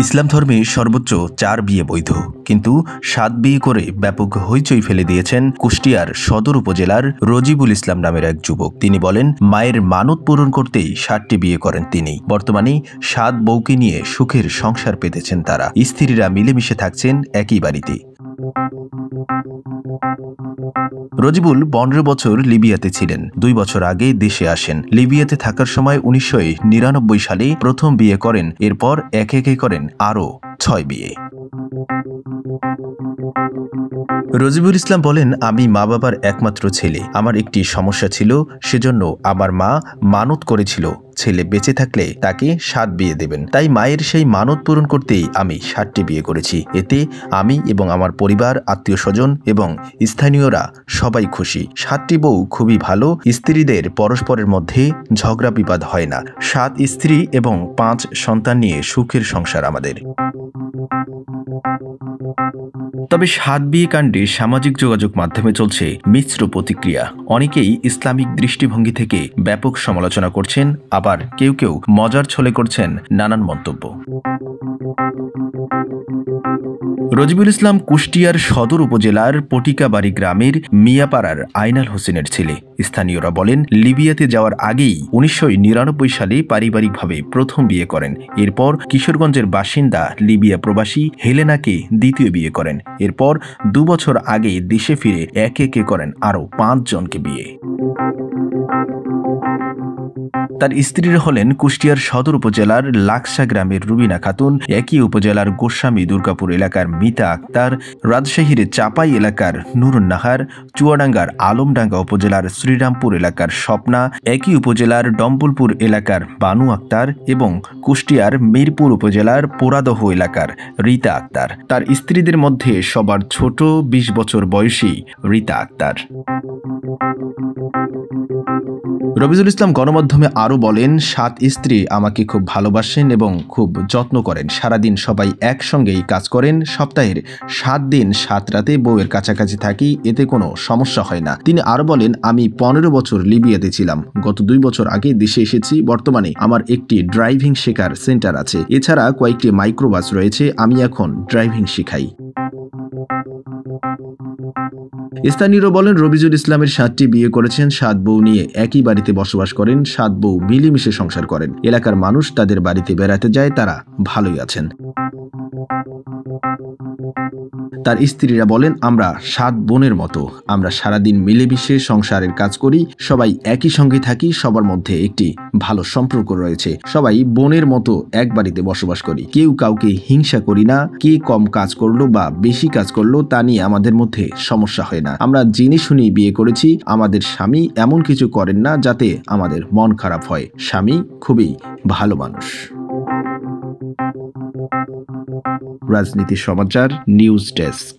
ইসলাম ধর্মে সর্বোচ্চ 4 বিয়ে বৈধ, কিন্তু 7 বিয়ে করে ব্যাপক হইচই ফেলে দিয়েছেন কুষ্টিয়ার সদর উপজেলার রজিবুল ইসলাম নামের এক যুবক। তিনি বলেন, মায়ের মানত পূরণ করতেই 7টি বিয়ে করেন তিনি। বর্তমানে 7 বউকে নিয়ে সুখের সংসার পেতেছেন তারা। স্ত্রীরা মিলেমিশে থাকছেন একই বাড়িতে। রজিবুল 15 বছর লিবিয়াতে ছিলেন। 2 বছর আগে দেশে আসেন। লিবিয়াতে থাকার সময় 1999 সালে প্রথম বিয়ে করেন। এরপর একে একে করেন আরও 6 বিয়ে। রজিবুল ইসলাম বলেন, আমি মা বাবার একমাত্র ছেলে। আমার একটি সমস্যা ছিল, সেজন্য আমার মা মানত করেছিল ছেলে বেঁচে থাকলে তাকে 7 বিয়ে দেবেন। তাই মায়ের সেই মানত পূরণ করতেই আমি 7টি বিয়ে করেছি। এতে আমি এবং আমার পরিবার, আত্মীয় স্বজন এবং স্থানীয়রা সবাই খুশি। 7টি বউ খুবই ভালো। স্ত্রীদের পরস্পরের মধ্যে ঝগড়া বিবাদ হয় না। 7 স্ত্রী এবং 5 সন্তান নিয়ে সুখের সংসার আমাদের। তবে 7 বিয়ে কাণ্ডে সামাজিক যোগাযোগ মাধ্যমে চলছে মিশ্র প্রতিক্রিয়া। অনেকেই ইসলামিক দৃষ্টিভঙ্গি থেকে ব্যাপক সমালোচনা করছেন, আবার কেউ কেউ মজার ছলে করছেন নানান মন্তব্য। রজিবুল ইসলাম কুষ্টিয়ার সদর উপজেলার পটিকাবাড়ি গ্রামের মিয়াপাড়ার আইনাল হোসেনের ছেলে। স্থানীয়রা বলেন, লিবিয়াতে যাওয়ার আগেই 1999 সালে পারিবারিকভাবে প্রথম বিয়ে করেন। এরপর কিশোরগঞ্জের বাসিন্দা লিবিয়া প্রবাসী হেলেনাকে দ্বিতীয় বিয়ে করেন। এরপর 2 বছর আগে দেশে ফিরে একে একে করেন আরও 5 জনকে বিয়ে। তার স্ত্রীরা হলেন কুষ্টিয়ার সদর উপজেলার লাকসা গ্রামের রুবিনা খাতুন, একই উপজেলার গোস্বামী দুর্গাপুর এলাকার মিতা আক্তার, রাজশাহীর চাপাই এলাকার নুরুন নাহার, চুয়াডাঙ্গার আলমডাঙ্গা উপজেলার শ্রীরামপুর এলাকার স্বপ্না, একই উপজেলার ডম্বলপুর এলাকার বানু আক্তার এবং কুষ্টিয়ার মিরপুর উপজেলার পোড়াদহ এলাকার রীতা আক্তার। তার স্ত্রীদের মধ্যে সবার ছোট 20 বছর বয়সী রীতা আক্তার। রবিজুল ইসলাম গণমাধ্যমে আরও বলেন, 7 স্ত্রী আমাকে খুব ভালোবাসেন এবং খুব যত্ন করেন। সারাদিন সবাই একসঙ্গেই কাজ করেন। সপ্তাহের 7 দিন 7 রাতে বউয়ের কাছাকাছি থাকি, এতে কোনো সমস্যা হয় না। তিনি আরও বলেন, আমি 15 বছর লিবিয়াতে ছিলাম। গত 2 বছর আগে দেশে এসেছি। বর্তমানে আমার একটি ড্রাইভিং শেখার সেন্টার আছে। এছাড়া কয়েকটি মাইক্রোবাস রয়েছে। আমি এখন ড্রাইভিং শেখাই। স্থানীয়রা বলেন, রবিজুল ইসলামের 7টি বিয়ে করেছেন। 7 বউ নিয়ে একই বাড়িতে বসবাস করেন। 7 বউ মিলেমিশে সংসার করেন। এলাকার মানুষ তাদের বাড়িতে বেড়াতে যায়, তারা ভালোই আছেন। তার স্ত্রীরা বলেন, আমরা 7 বোনের মতো। আমরা সারাদিন মিলেমিশে সংসারের কাজ করি। সবাই একই সঙ্গে থাকি। সবার মধ্যে একটি ভালো সম্পর্ক রয়েছে। সবাই বোনের মতো এক বাড়িতে বসবাস করি। কেউ কাউকে হিংসা করি না। কে কম কাজ করলো বা বেশি কাজ করলো তা নিয়ে আমাদের মধ্যে সমস্যা হয় না। আমরা জেনে শুনেই বিয়ে করেছি। আমাদের স্বামী এমন কিছু করেন না যাতে আমাদের মন খারাপ হয়। স্বামী খুবই ভালো মানুষ। রাজনীতি সমাচার নিউজ ডেস্ক।